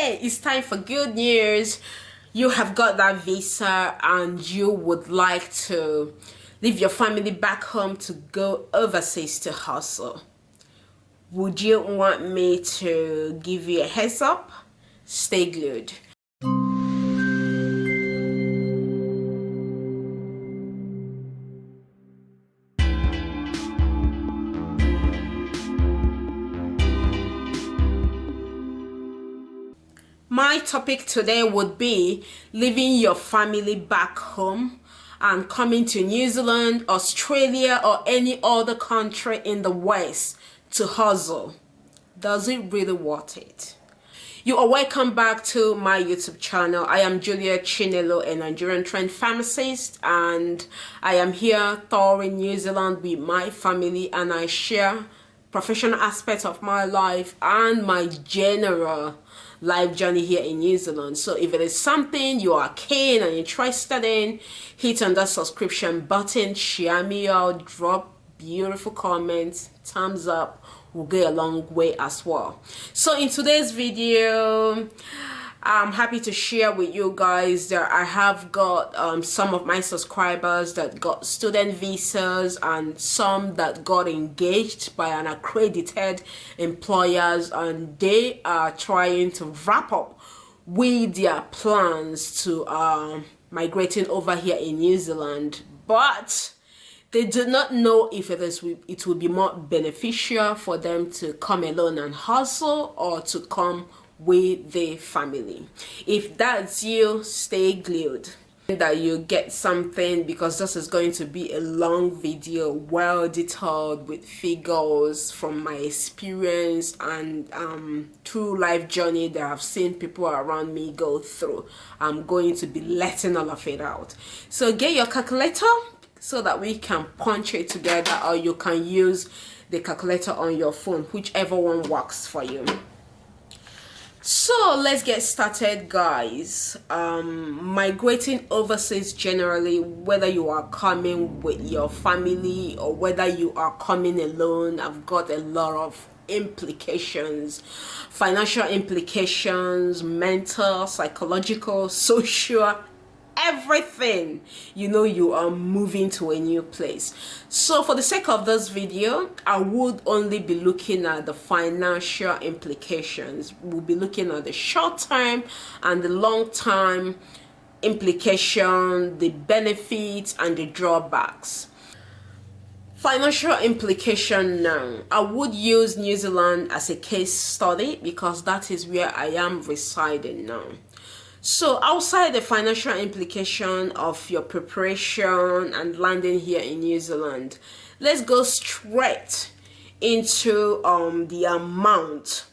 Hey, it's time for good news. You have got that visa and you would like to leave your family back home to go overseas to hustle. Would you want me to give you a heads up? Stay glued. My topic today would be leaving your family back home and coming to New Zealand, Australia, or any other country in the West to hustle. Does it really worth it? You are welcome back to my YouTube channel. I am Julia Chinelo, a Nigerian trained pharmacist, and I am here touring New Zealand with my family, and I share professional aspects of my life and my general life journey here in New Zealand. So if it is something you are keen and interested in, hit on that subscription button, share me out, drop beautiful comments, thumbs up will go a long way as well. So in today's video, I'm happy to share with you guys that I have got some of my subscribers that got student visas and some that got engaged by an accredited employers, and they are trying to wrap up with their plans to migrating over here in New Zealand, but they do not know if it will be more beneficial for them to come alone and hustle or to come with the family. If that's you, stay glued that you get something, because this is going to be a long video, well detailed with figures from my experience and true life journey that I've seen people around me go through. I'm going to be letting all of it out. So get your calculator so that we can punch it together, or you can use the calculator on your phone, whichever one works for you. So let's get started, guys. Migrating overseas generally, whether you are coming with your family or whether you are coming alone, I've got a lot of implications, financial implications, mental, psychological, social, everything. You know, you are moving to a new place. So for the sake of this video, I would only be looking at the financial implications. We'll be looking at the short term and the long term implication, the benefits and the drawbacks. Financial implication now. I would use New Zealand as a case study because that is where I am residing now. So outside the financial implication of your preparation and landing here in New Zealand, let's go straight into the amount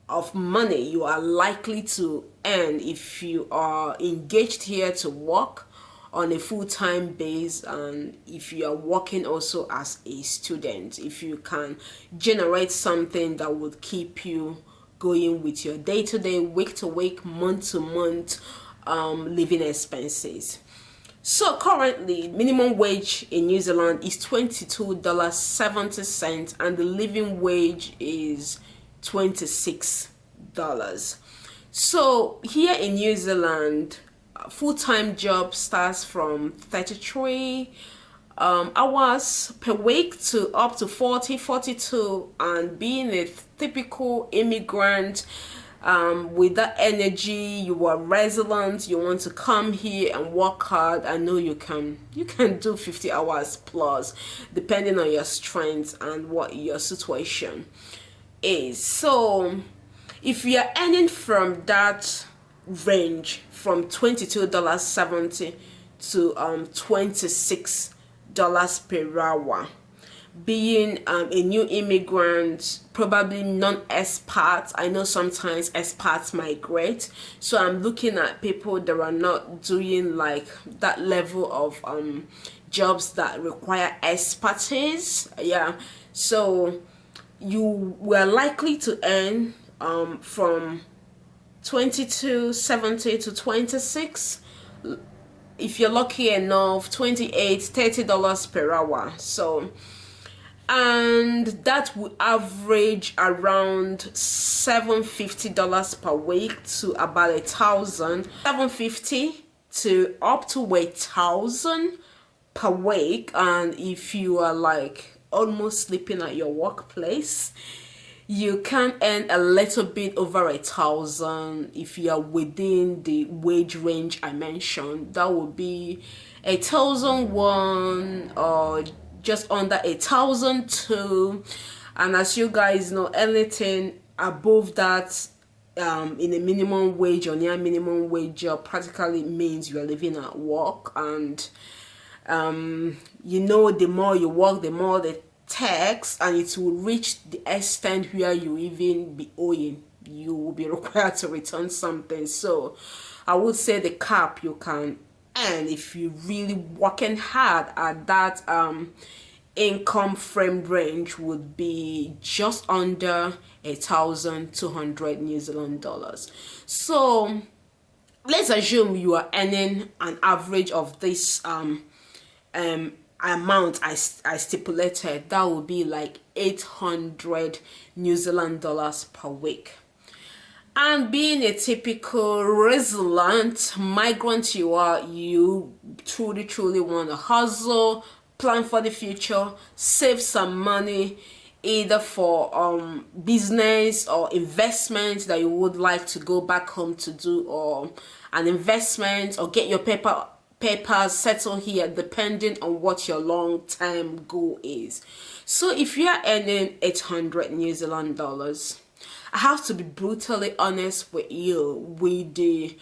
of money you are likely to earn if you are engaged here to work on a full-time base, and if you are working also as a student, if you can generate something that would keep you going with your day-to-day, week-to-week, month-to-month living expenses. So currently, minimum wage in New Zealand is $22.70 and the living wage is $26. So here in New Zealand, full-time job starts from 33 hours per week to up to 40, 42, and being a typical immigrant with that energy, you are resilient, you want to come here and work hard. I know you can do 50 hours plus depending on your strength and what your situation is. So if you are earning from that range from $22.70 to $26 per hour, being a new immigrant, probably non-expats. I know sometimes expats migrate, so I'm looking at people that are not doing like that level of jobs that require expertise. Yeah, so you were likely to earn from $22.70 to $26. If you're lucky enough, $28, $30 per hour. So and that will average around $750 per week to about 1,000, 750 to up to 1,000 per week. And if you are like almost sleeping at your workplace, you can earn a little bit over 1,000 if you are within the wage range I mentioned. That would be 1,001 or just under 1,002. And as you guys know, anything above that in a minimum wage or near minimum wage job practically means you are living at work. And you know, the more you work, the more the tax, and it will reach the extent where you even be owing, you will be required to return something. So I would say the cap you can earn if you really working hard at that income frame range would be just under 1,200 New Zealand dollars. So let's assume you are earning an average of this amount I stipulated. That would be like 800 New Zealand dollars per week. And being a typical resilient migrant you are, you truly want to hustle, plan for the future, save some money either for business or investment that you would like to go back home to do, or an investment, or get your papers settled here, depending on what your long-term goal is. So if you are earning 800 New Zealand dollars, I have to be brutally honest with you, with the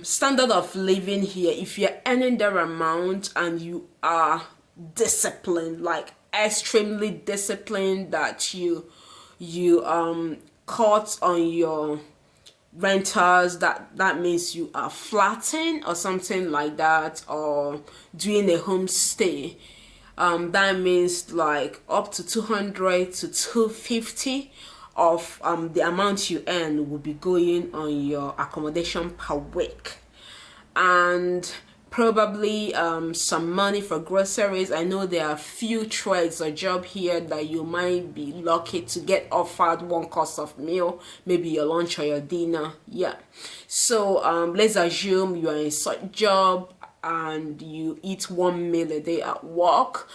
standard of living here, if you're earning that amount and you are disciplined, like extremely disciplined, that you cut on your renters, that means you are flatting or something like that, or doing a homestay, that means like up to 200 to 250 of the amount you earn will be going on your accommodation per week, and probably some money for groceries. I know there are few trades or job here that you might be lucky to get offered one cost of meal, maybe your lunch or your dinner. Yeah, so let's assume you are in such job and you eat 1 meal a day at work,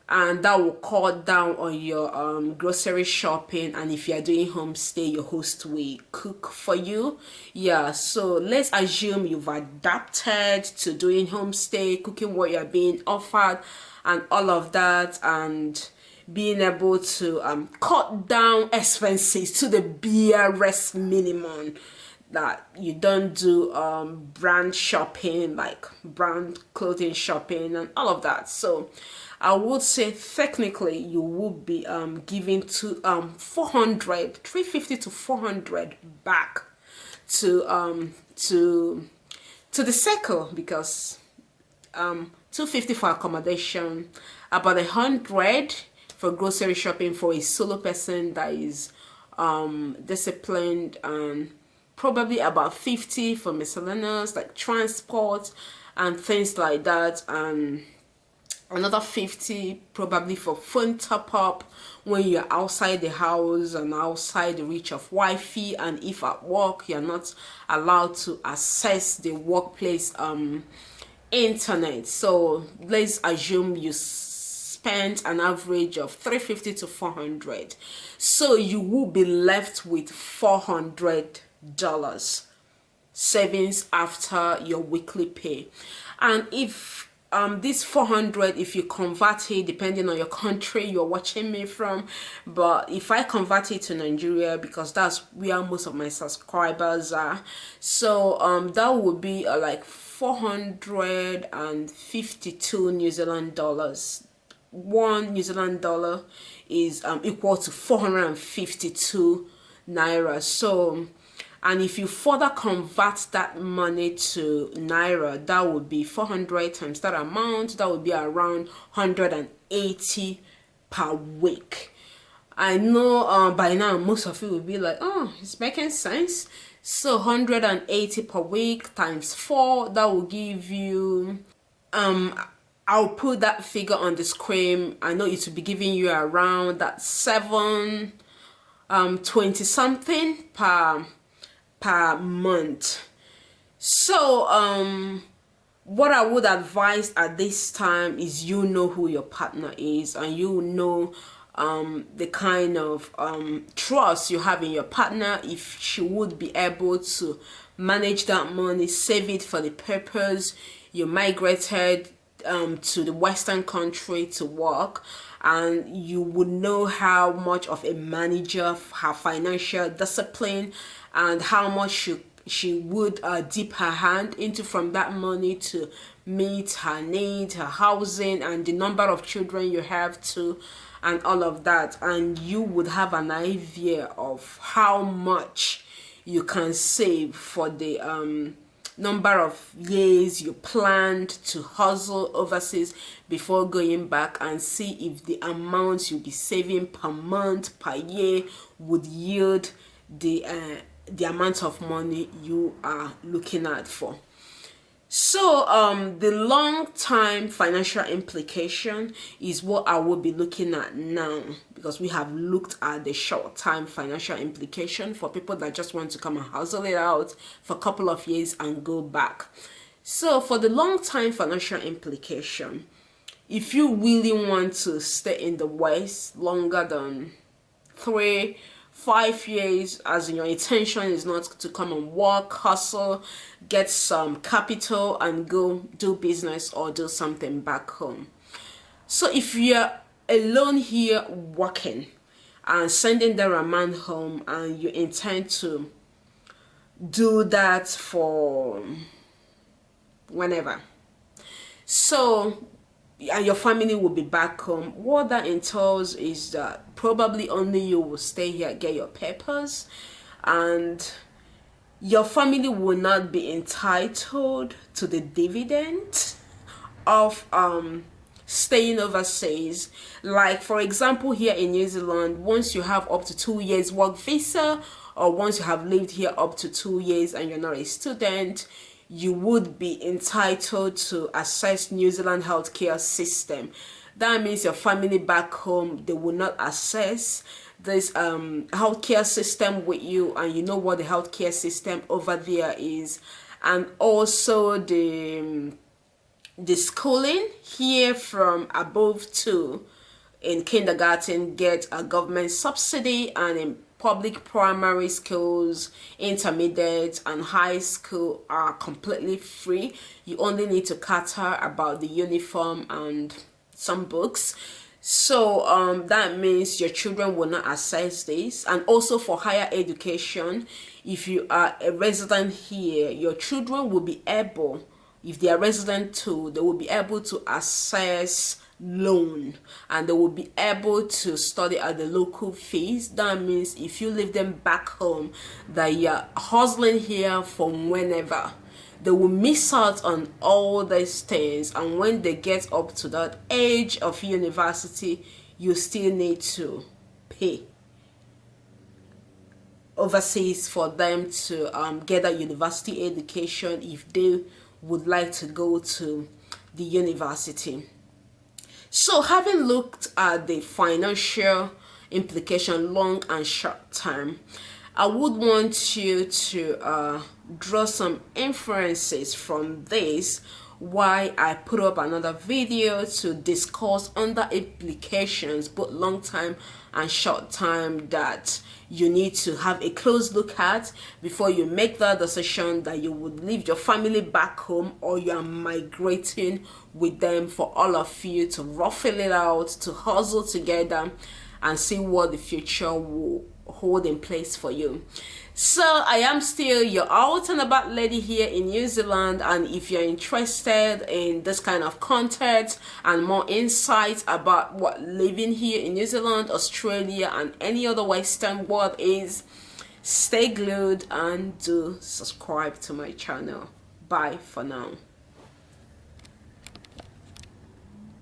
and that will cut down on your grocery shopping. And if you are doing homestay, your host will cook for you. Yeah, so let's assume you've adapted to doing homestay, cooking what you're being offered and all of that, and being able to cut down expenses to the barest minimum, that you don't do brand shopping, like brand clothing shopping and all of that. So I would say technically you would be giving to 350 to 400 back to the circle, because 250 for accommodation, about 100 for grocery shopping for a solo person that is disciplined, and probably about 50 for miscellaneous like transport and things like that, and another 50 probably for phone top up when you're outside the house and outside the reach of Wi-Fi, and if at work you're not allowed to access the workplace internet. So let's assume you spent an average of 350 to 400, so you will be left with $400 savings after your weekly pay. And if this 400, if you convert it, depending on your country you're watching me from, but if I convert it to Nigeria, because that's where most of my subscribers are, so that would be like 452 New Zealand dollars. 1 New Zealand dollar is equal to 452 naira. So, and if you further convert that money to naira, that would be 400 times that amount, that would be around 180 per week. I know by now most of you will be like, oh, it's making sense. So 180 per week times 4, that will give you I'll put that figure on the screen. I know it will be giving you around that 720 something per month. So what I would advise at this time is, you know who your partner is, and you know the kind of trust you have in your partner, if she would be able to manage that money, save it for the purpose you migrated to the Western country to work, and you would know how much of a manager, her financial discipline, and how much she would dip her hand into from that money to meet her needs, her housing, and the number of children you have to, and all of that. And you would have an idea of how much you can save for the number of years you planned to hustle overseas before going back, and see if the amount you'll be saving per month, per year, would yield the amount of money you are looking at for. So the long-time financial implication is what I will be looking at now, because we have looked at the short-time financial implication for people that just want to come and hustle it out for a couple of years and go back. So for the long-time financial implication, if you really want to stay in the West longer than 3-5 years, as in your intention is not to come and work, hustle, get some capital and go do business or do something back home. So if you're alone here working and sending the amount home, and you intend to do that for whenever, so and your family will be back home, what that entails is that probably only you will stay here, get your papers, and your family will not be entitled to the dividend of staying overseas. Like for example, here in New Zealand, once you have up to 2 years work visa, or once you have lived here up to 2 years and you're not a student, you would be entitled to access New Zealand healthcare system. That means your family back home, they will not access this healthcare system with you, and you know what the healthcare system over there is. And also the schooling here from above 2 in kindergarten get a government subsidy, and in public primary schools, intermediate and high school are completely free. You only need to cater about the uniform and some books. So that means your children will not access this. And also for higher education, if you are a resident here, your children will be able, if they are resident too, they will be able to access loan, and they will be able to study at the local fees. That means if you leave them back home, that you're hustling here from whenever, they will miss out on all these things. And when they get up to that age of university, you still need to pay overseas for them to get a university education if they would like to go to the university. So having looked at the financial implication, long and short term, I would want you to draw some inferences from this, why I put up another video to discuss under implications, both long time and short time, that you need to have a close look at before you make that decision that you would leave your family back home, or you are migrating with them, for all of you to ruffle it out, to hustle together and see what the future will hold in place for you. So I am still your out and about lady here in New Zealand, and if you're interested in this kind of content and more insights about what living here in New Zealand, Australia and any other Western world is, stay glued and do subscribe to my channel. Bye for now.